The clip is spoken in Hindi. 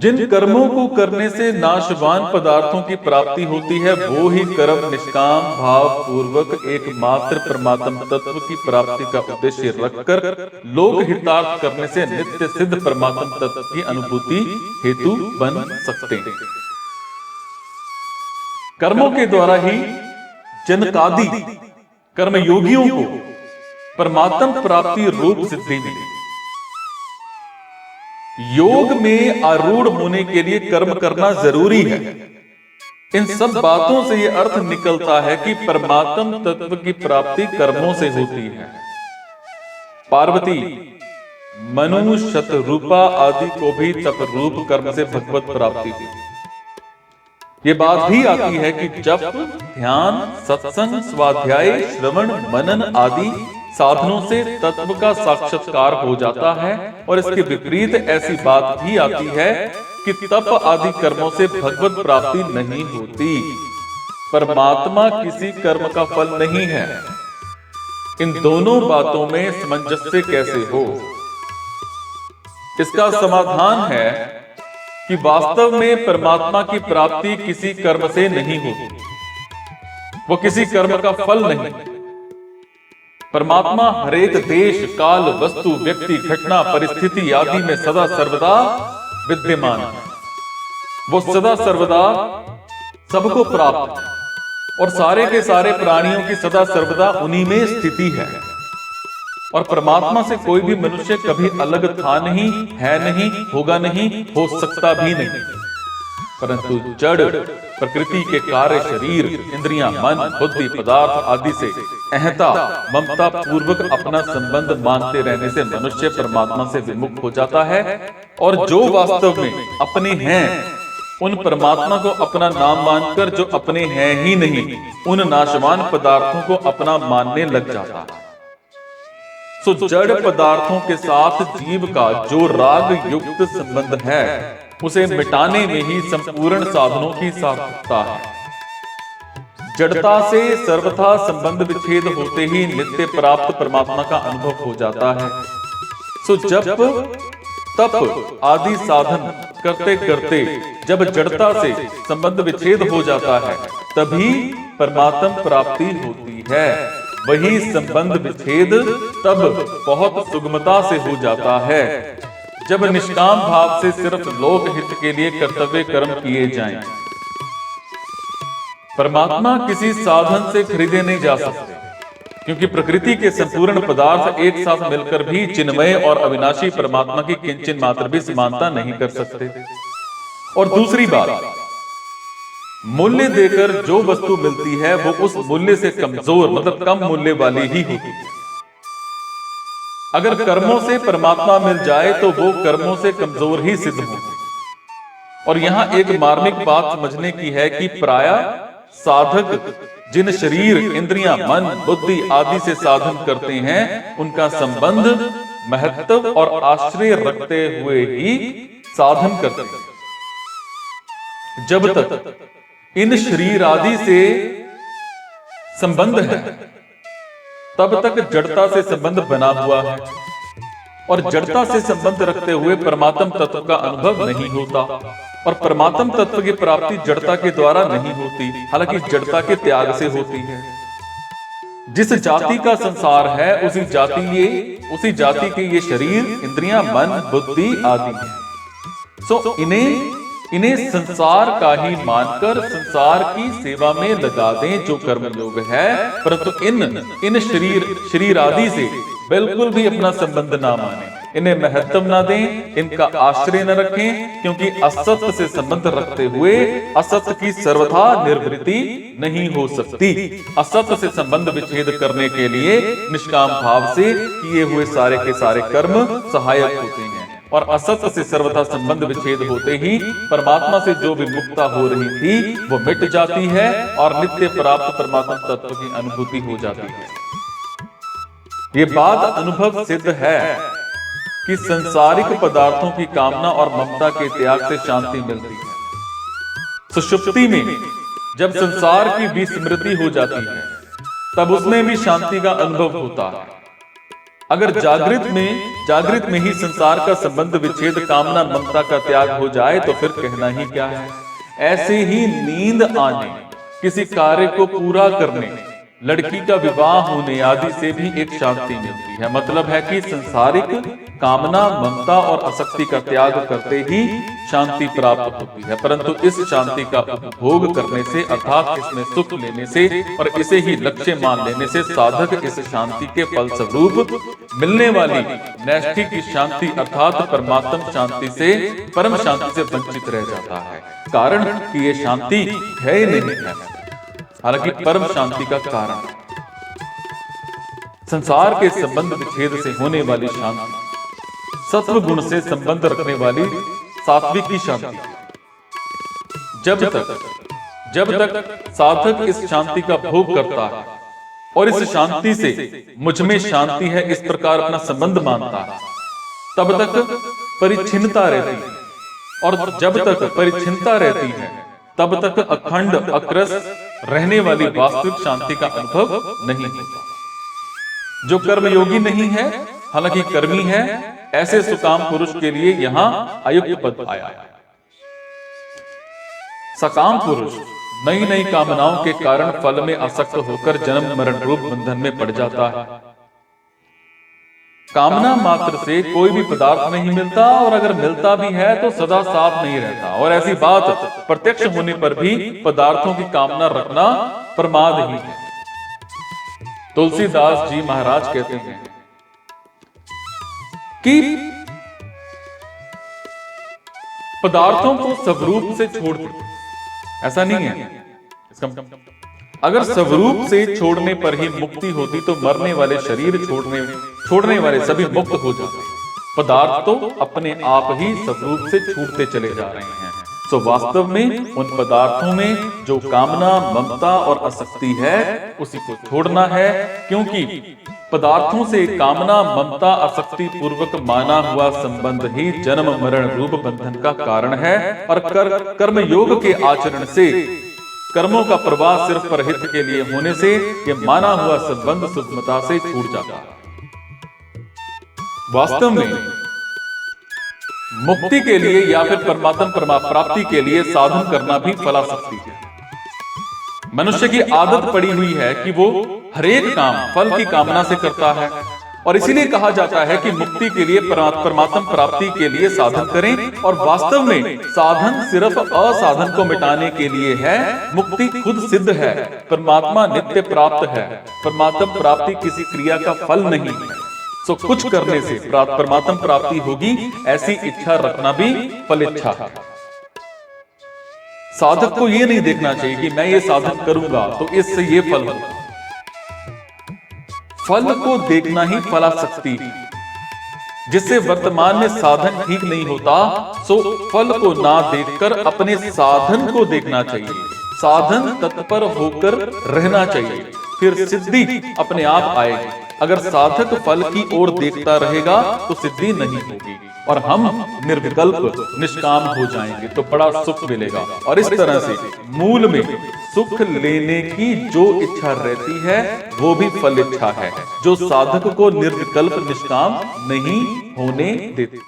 जिन कर्मों को करने से नाशवान पदार्थों की प्राप्ति होती है वो ही कर्म निष्काम भाव पूर्वक एकमात्र परमात्म तत्व की प्राप्ति का उद्देश्य रखकर लोक हितार्थ करने से नित्य सिद्ध परमात्म तत्व की अनुभूति हेतु बन सकते हैं। कर्मों के द्वारा ही जनकादि कर्मयोगियों को परमात्म प्राप्ति रूप सिद्धि मिली। योग में आरूढ़ होने के लिए कर्म करना जरूरी है। इन सब बातों से यह अर्थ निकलता है कि परमात्म तत्व की प्राप्ति कर्मों से होती है। पार्वती, मनु, शतरूपा आदि को भी तप रूप कर्म से भगवत प्राप्ति हुई। ये बात भी आती है कि जप, ध्यान, सत्संग, स्वाध्याय, श्रवण, मनन आदि साधनों से तत्व का साक्षात्कार हो जाता है, और इसके विपरीत ऐसी बात भी आती है कि तप आदि कर्मों से भगवत प्राप्ति नहीं होती। परमात्मा किसी कर्म का फल नहीं है। इन दोनों बातों में सामंजस्य कैसे हो? इसका समाधान है कि वास्तव में परमात्मा की प्राप्ति किसी कर्म से नहीं होती। वो किसी कर्म का फल नहीं। परमात्मा हरेक देश, काल, वस्तु, व्यक्ति, घटना, परिस्थिति आदि में सदा सर्वदा विद्यमान है। वो सदा सर्वदा सबको प्राप्त है और सारे के सारे प्राणियों की सदा सर्वदा उन्हीं में स्थिति है। और परमात्मा से कोई भी मनुष्य कभी अलग था नहीं, है नहीं, होगा नहीं, हो सकता भी नहीं। परंतु जड़ प्रकृति के कार्य, शरीर, इंद्रियां, मन, बुद्धि, पदार्थ आदि से अहंता, ममता पूर्वक अपना संबंध मानते रहने से मनुष्य परमात्मा से विमुख हो जाता है, और जो वास्तव में अपने हैं उन परमात्मा को अपना नाम मानकर जो अपने हैं ही नहीं, उन नाशवान पदार्थों को अपना मानने लग जाता है। सो जड़ पदार्थों के साथ जीव का जो राग युक्त संबंध है उसे मिटाने में ही संपूर्ण साधनों की सार्थकता है। जड़ता से सर्वथा संबंध विच्छेद होते ही नित्य प्राप्त परमात्मा का अनुभव हो जाता है। सो जप, तप आदि साधन करते करते जब जड़ता से संबंध विच्छेद हो जाता है तभी परमात्म प्राप्ति होती है। वही संबंध विच्छेद तब बहुत सुगमता से हो जाता है जब निष्काम भाव से सिर्फ लोक हित के लिए कर्तव्य कर्म किए जाएं। परमात्मा किसी साधन से खरीदे नहीं जा सकते, क्योंकि प्रकृति के संपूर्ण पदार्थ एक साथ मिलकर भी चिन्मय और अविनाशी परमात्मा की किंचन मात्र भी समानता नहीं कर सकते। और दूसरी बात, मूल्य देकर जो वस्तु मिलती है वो उस मूल्य से कमजोर मतलब कम मूल्य वाली ही होती है। अगर कर्मों से परमात्मा मिल जाए तो वो कर्मों से कमजोर ही सिद्ध होंगे। और यहां एक मार्मिक बात समझने की है कि प्रायः साधक जिन शरीर, इंद्रियां, मन, बुद्धि आदि से साधन करते हैं उनका संबंध महत्व और आश्रय रखते हुए ही साधन करते हैं। जब तक इन शरीर आदि से संबंध है तब तक जड़ता से संबंध बना हुआ है, और जड़ता से संबंध रखते हुए परमात्म तत्व का अनुभव नहीं होता। और परमात्म तत्व की प्राप्ति जड़ता के द्वारा नहीं होती, हालांकि जड़ता के त्याग से होती है। जिस जाति का संसार है उसी जाति के ये शरीर, इंद्रियां, मन, बुद्धि आदि हैं। सो इन्हें संसार का ही मानकर संसार की सेवा में लगा दें जो कर्मयोग है, परंतु इन शरीर आदि से बिल्कुल भी अपना संबंध ना माने, इन्हें महत्व ना दें, इनका आश्रय न रखें, क्योंकि असत्य से संबंध रखते हुए असत्य की सर्वथा निर्वृत्ति नहीं हो सकती। असत्य से संबंध विच्छेद करने के लिए निष्काम भाव से किए हुए सारे के सारे कर्म सहायक होते हैं, और असत्य से सर्वथा संबंध विच्छेद होते ही परमात्मा से जो विमुक्ता हो रही थी वो मिट जाती है और नित्य प्राप्त परमात्मा तत्व की अनुभूति हो जाती है। ये बात अनुभव सिद्ध है कि संसारिक पदार्थों की कामना और ममता के त्याग से शांति मिलती है। सुषुप्ति में जब संसार की विस्मृति हो जाती है तब उसमें भी शांति का अनुभव होता है। अगर जागृत में ही संसार का संबंध विच्छेद, कामना ममता का त्याग हो जाए तो फिर कहना ही क्या है। ऐसे ही नींद आने, किसी कार्य को पूरा करने, लड़की का विवाह होने आदि से भी एक शांति मिलती है। मतलब है कि संसारिक कामना ममता और आसक्ति का त्याग करते ही शांति प्राप्त होती है। परंतु इस शांति का उपभोग करने से, अर्थात इसमें सुख लेने से और इसे ही लक्ष्य मान लेने से साधक इस शांति के फलस्वरूप मिलने वाली नैष्ठिक की शांति अर्थात परमात्म शांति से, परम शांति से वंचित रह जाता है। कारण कि ये शांति है ही नहीं है, हालांकि परम शांति का कारण संसार के संबंध विच्छेद से होने वाली शांति, सत्व गुण से संबंध रखने वाली सात्विक की शांति। जब तक साधक इस शांति का भोग करता है और इस शांति से मुझ में शांति है इस प्रकार अपना संबंध मानता है, तब तक परिच्छिन्नता रहती है। और जब तक परिच्छिन्नता रहती है तब तक अखंड अक्रस रहने वाली वास्तविक शांति का अनुभव नहीं होता। जो कर्मयोगी नहीं है, हालांकि कर्मी है, ऐसे सुकाम पुरुष के लिए यहां अयुक्त पद आया है। सकाम पुरुष नई नई कामनाओं के कारण फल में आसक्त होकर जन्म मरण रूप बंधन में पड़ जाता है। कामना मात्र से कोई भी पदार्थ नहीं मिलता, और अगर मिलता भी है तो सदा साफ नहीं रहता। और ऐसी बात प्रत्यक्ष होने पर भी पदार्थों की कामना रखना प्रमाद ही है। तुलसीदास जी महाराज कहते हैं कि पदार्थों को स्वरूप से छोड़ दो। ऐसा नहीं है, इसका अगर स्वरूप से छोड़ने पर ही मुक्ति होती तो मरने वाले शरीर छोड़ने वाले सभी मुक्त हो जाते। पदार्थ तो अपने आप ही स्वरूप से छूटते चले जा रहे हैं। तो वास्तव में उन पदार्थों में जो कामना ममता और आसक्ति है उसी को छोड़ना है, क्योंकि पदार्थों से कामना ममता आसक्ति पूर्वक माना हुआ संबंध ही जन्म मरण रूप बंधन का कारण है। और कर्म योग के आचरण से, कर्मों का प्रवाह सिर्फ परहित के लिए होने से यह माना हुआ संबंध सुगमता से छूट जाता है। वास्तव में मुक्ति के लिए या फिर परमात्मा प्राप्ति के लिए साधन करना भी फलासक्ति है। मनुष्य की आदत पड़ी हुई है कि वो हरेक काम फल की कामना से करता है, और इसीलिए कहा जाता है कि मुक्ति के लिए परमात्मा प्राप्ति के लिए साधन करें। और वास्तव में साधन सिर्फ असाधन को मिटाने के लिए है। मुक्ति खुद सिद्ध है, परमात्मा नित्य प्राप्त है। परमात्मा प्राप्ति किसी क्रिया का फल नहीं है। सो कुछ करने से परमात्मा प्राप्ति होगी, ऐसी इच्छा रखना भी फल इच्छा है। साधक को यह नहीं देखना चाहिए कि मैं ये साधन करूंगा तो इससे ये फल होगा। फल को देखना ही फलासक्ति, जिससे वर्तमान में साधन ठीक नहीं होता, सो फल को ना देखकर अपने साधन को देखना चाहिए। साधन तत्पर होकर रहना चाहिए, फिर सिद्धि अपने आप आएगी। अगर साधक फल की ओर देखता रहेगा तो सिद्धि नहीं होगी और हम निर्विकल्प निष्काम हो जाएंगे, तो बड़ा सुख मिलेगा। और इस तरह से मूल में सुख लेने की जो इच्छा रहती है वो भी फल इच्छा है, जो साधक को निर्विकल्प निष्काम नहीं होने देती।